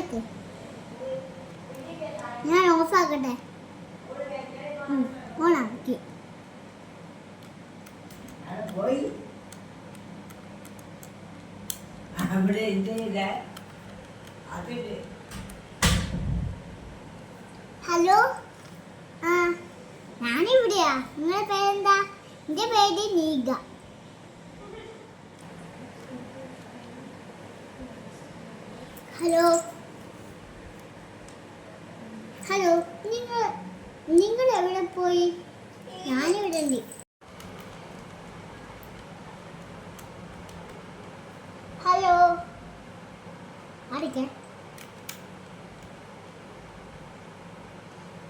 ഓണാക്ക്. ഞാൻ ഓഫാക്കട്ടെ. ഓണാക്കി. ഹലോ, ആ ഞാനിവിടെയാ. നിങ്ങളുടെ പേരെന്താ? എൻ്റെ പേര് നീഗ. ഹലോ ഹലോ, നിങ്ങൾ എവിടെ പോയി? ഞാനിവിടെ ഉണ്ട്. ഹലോ, ആരൊക്കെ?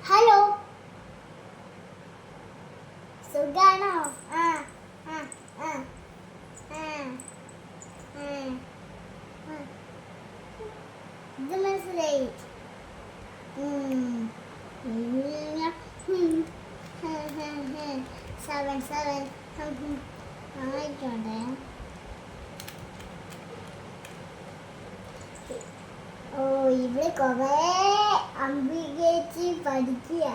ഹലോ, സുഖാണോ? ആ ആ ആ ആ ഇത് മനസ്സിലായി. 7 ആയിക്കോട്ടെ. ഓ, ഇവിടെ കൊറേ അംബികേച്ചി പഠിക്കുക.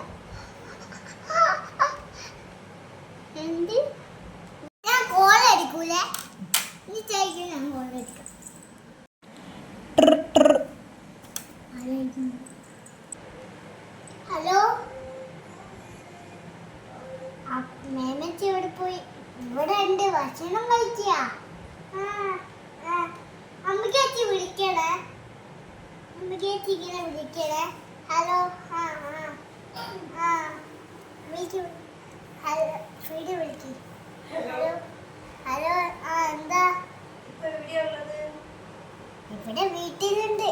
എന്ത്? ഞാൻ കോളടിക്കൂലേ? നീ ചോദിക്കും, ഞാൻ കോളടിക്കാം. ഹലോ, മേമച്ചി ഇവിടെ പോയി. ഇവിടെ ഉണ്ട്, ഭക്ഷണം കഴിക്കുക. അമ്മക്കേച്ചി വിളിക്കണേ. അമ്മക്കേച്ചി ഇങ്ങനെ വിളിക്കണേ. ഹലോ, വീഡിയോ വിളിക്ക്. ഹലോ ഹലോ, എന്താ? ഇവിടെ വീട്ടിലുണ്ട്.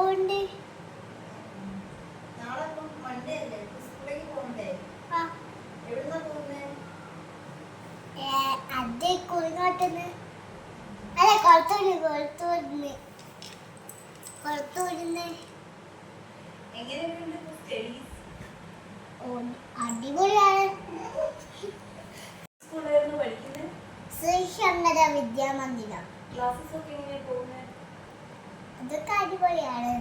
ഉണ്ട്. അത് കുളിങ്ങോട്ടുന്ന്, അല്ല കൊളത്തൂരിന്ന്. അടിപൊളിയാണ്. ശ്രീശങ്കര വിദ്യാമന്ദിരം. അതൊക്കെ അടിപൊളിയാണ്.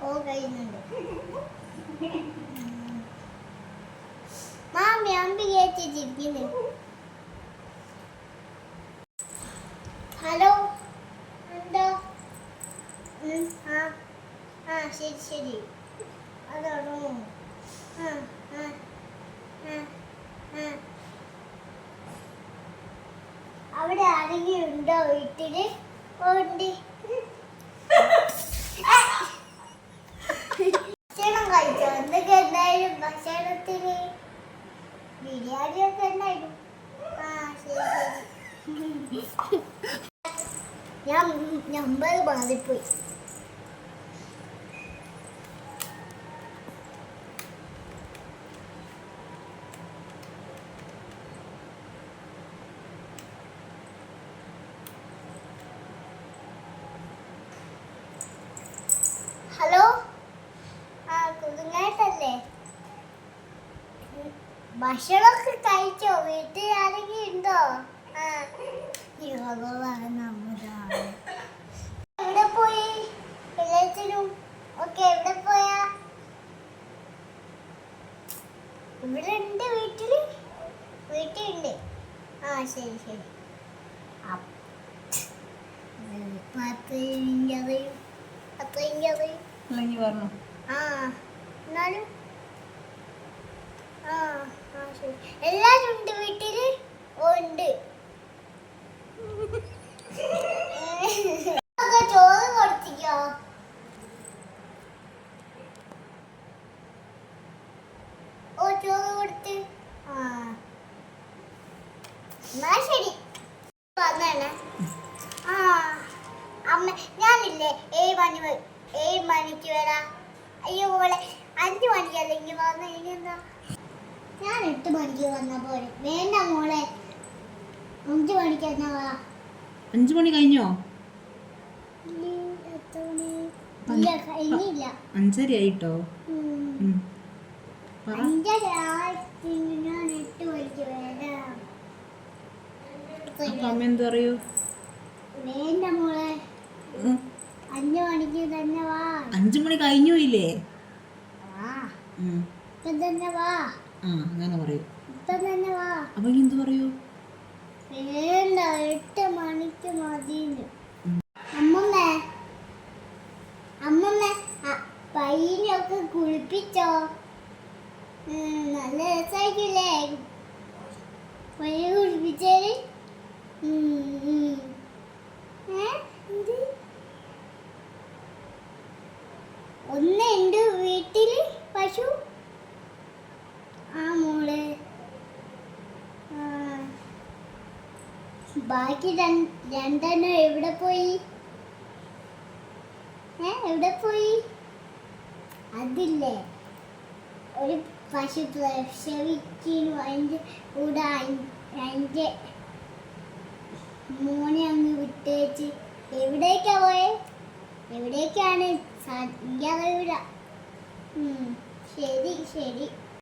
ഓ, കഴിയുന്നുണ്ട്. മാമി അമ്പികേച്ചി ചിരിക്കുന്നു. ഹലോ, എന്താ? ശരി. അതാണോ? അവിടെ ആരെങ്കിലും ഉണ്ടോ വീട്ടില്? ഉണ്ട്. ഭക്ഷണം കഴിച്ചോ? എന്തൊക്കെ ഉണ്ടായാലും ഭക്ഷണത്തിന്? ബിരിയാണി ഒക്കെ ഉണ്ടായിരുന്നു. ശരി. ഞാൻ നമ്പർ മാറിപ്പോയി. ഹലോ, കുടുങ്ങായിട്ടല്ലേ? ഭക്ഷണമൊക്കെ കഴിച്ചോ? വീട്ടിൽ ആരെങ്കിലും ഉണ്ടോ? എവിടെ പോയി എല്ലാത്തിനും? ഓക്കെ, എവിടെ പോയാ? ഇവിടെ ഉണ്ട്. വീട്ടിലുണ്ട്. ശരി. എന്നാലും ശരി. എല്ലാരും ഉണ്ട് വീട്ടില്? ഉണ്ട്. ചോറ് കൊടുത്തിക്കോ? ചോറ് കൊടുത്ത്. എന്നാ ശരി. വന്നേ. അമ്മ, ഞാനില്ലേ 7 മണിക്ക് വരാം. അയ്യോ മോളെ, 5 മണിക്കല്ലേ ഇനി വന്ന? ഇനിയെന്താ? ഞാൻ 8 മണിക്ക് വന്ന പോലെ. വേണ്ട മോളെ, 5 മണിക്ക് എന്നാ വാ. 5 മണി കഴിഞ്ഞോ? ഇല്ല, കഴിഞ്ഞില്ല. 5:30 ആയിട്ടോ? 5:30 ഞാൻ 8 മണിക്ക് വരാം. അപ്പൊ അമ്മ എന്ത് പറയൂ? വേണ്ട മോളെ, ഉം. 5 മണിക്ക് തന്നെ വാ. 5 മണി കഴിഞ്ഞു ഇല്ലേ? വാ, ഉം. ഇപ്പൊ തന്നെ വാ, ആ അങ്ങനെ പറയൂ. ഇപ്പൊ തന്നെ വാ. അപ്പൊ ഇനി എന്ത് പറയൂ? വേണ്ട, 8 മണിക്ക് മതിന്ന്. ഉം. അമ്മമ്മേ, അമ്മമ്മേ, പയ്യനൊക്കെ കുളിപ്പിച്ചോ? നല്ല രസായിക്കില്ലേ പയ്യെ കുളിപ്പിച്ചേര്? എന്ത്? ഒന്നുണ്ട് വീട്ടില് പശു? ആ മോളെ. ബാക്കി രണ്ടെണ്ണം എവിടെ പോയി? എവിടെ പോയി? അതില്ലേ, ഒരു പശു പ്രസവിച്ചിരുന്നു. അതിൻ്റെ കൂടെ അതിൻ്റെ മോനെ അങ്ങ് വിട്ടേച്ച് എവിടേക്കാ പോയെ? എവിടേക്കാണ്? എനിക്കറിയില്ല. ശരി ശരി.